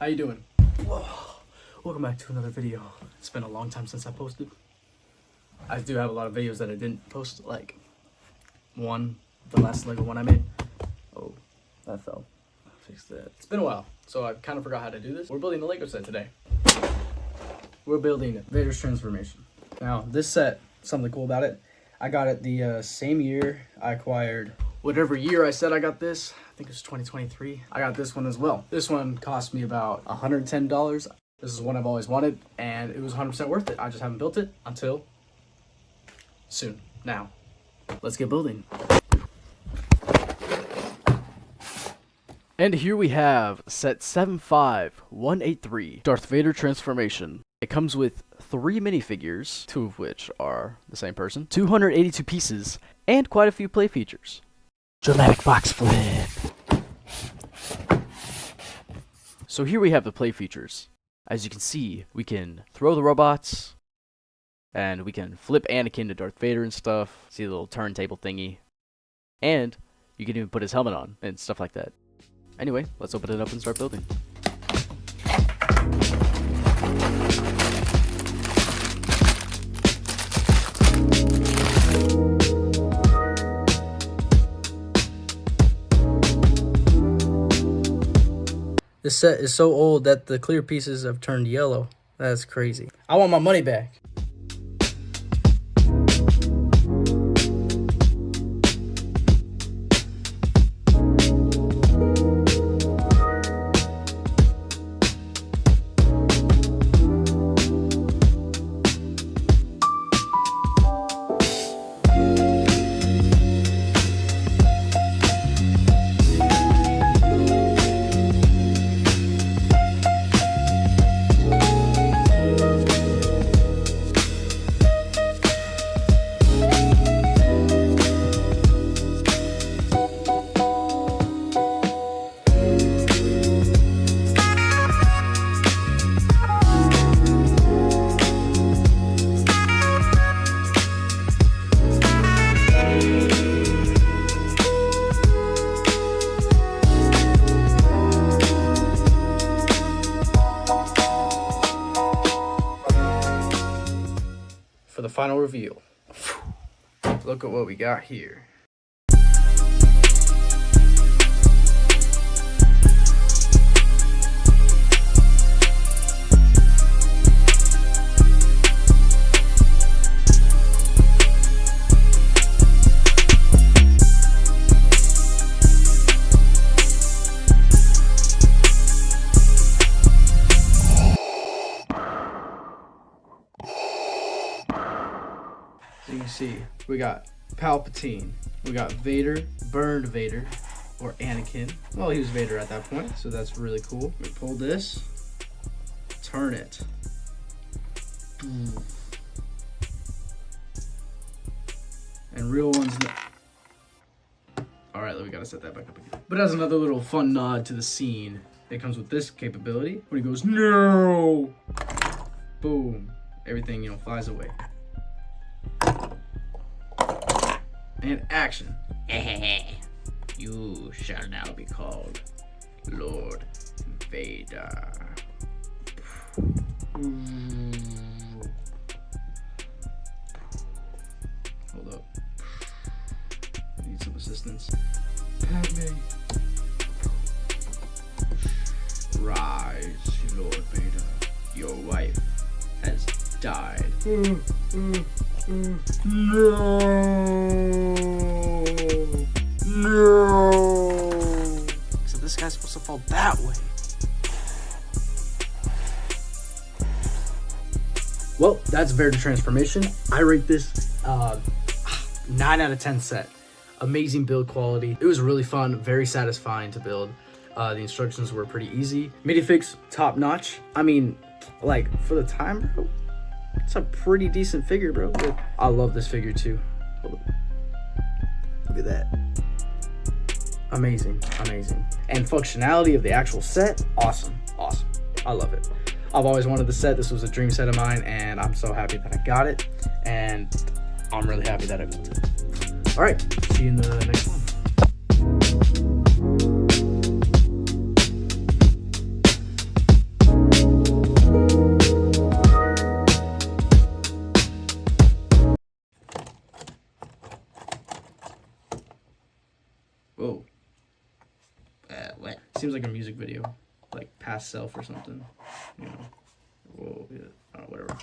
How you doing? Whoa. Welcome back to another video. It's been a long time since I posted. I do have a lot of videos that I didn't post, like the last Lego one I made. Oh, that fell. I'll fix that. It's been a while, so I kind of forgot how to do this. We're building a Lego set today. We're building Vader's Transformation. Now, this set, something cool about it, I got it the same year I acquired whatever year I said I got this. I think it was 2023. I got this one as well. This one cost me about $110. This is one I've always wanted, and it was 100% worth it. I just haven't built it until soon. Now, let's get building. And here we have set 75183, Darth Vader Transformation. It comes with 3 minifigures, 2 of which are the same person, 282 pieces, and quite a few play features. Dramatic box flip. So here we have the play features. As you can see, we can throw the robots, and we can flip Anakin to Darth Vader and stuff. See the little turntable thingy. And you can even put his helmet on and stuff like that. Anyway, let's open it up and start building. This set is so old that the clear pieces have turned yellow. That's crazy. I want my money back. For the final reveal. Look at what we got here. So you can see, we got Palpatine, we got Vader, burned Vader, or Anakin. Well, he was Vader at that point, so that's really cool. We pull this, turn it. And real ones. All right, we gotta set that back up again. But as another little fun nod to the scene, it comes with this capability. When he goes, no! Boom. Everything, flies away. And action. You shall now be called Lord Vader. Hold up. I need some assistance. Padme. Rise, Lord Vader. Your wife has died. No. So this guy's supposed to fall that way. Well, that's Vader Transformation. I rate this 9 out of 10 set. Amazing build quality. It was really fun, very satisfying to build. The instructions were pretty easy. Minifigs, top notch. I mean, like, for the time, bro, it's a pretty decent figure, bro. I love this figure too. Look at that. Amazing, amazing. And functionality of the actual set, awesome, awesome. I love it. I've always wanted the set. This was a dream set of mine, and I'm so happy that I got it. And I'm really happy that I built it. All right, see you in the next one. seems like a music video, like Past Self or something. You know. Whoa, yeah, whatever.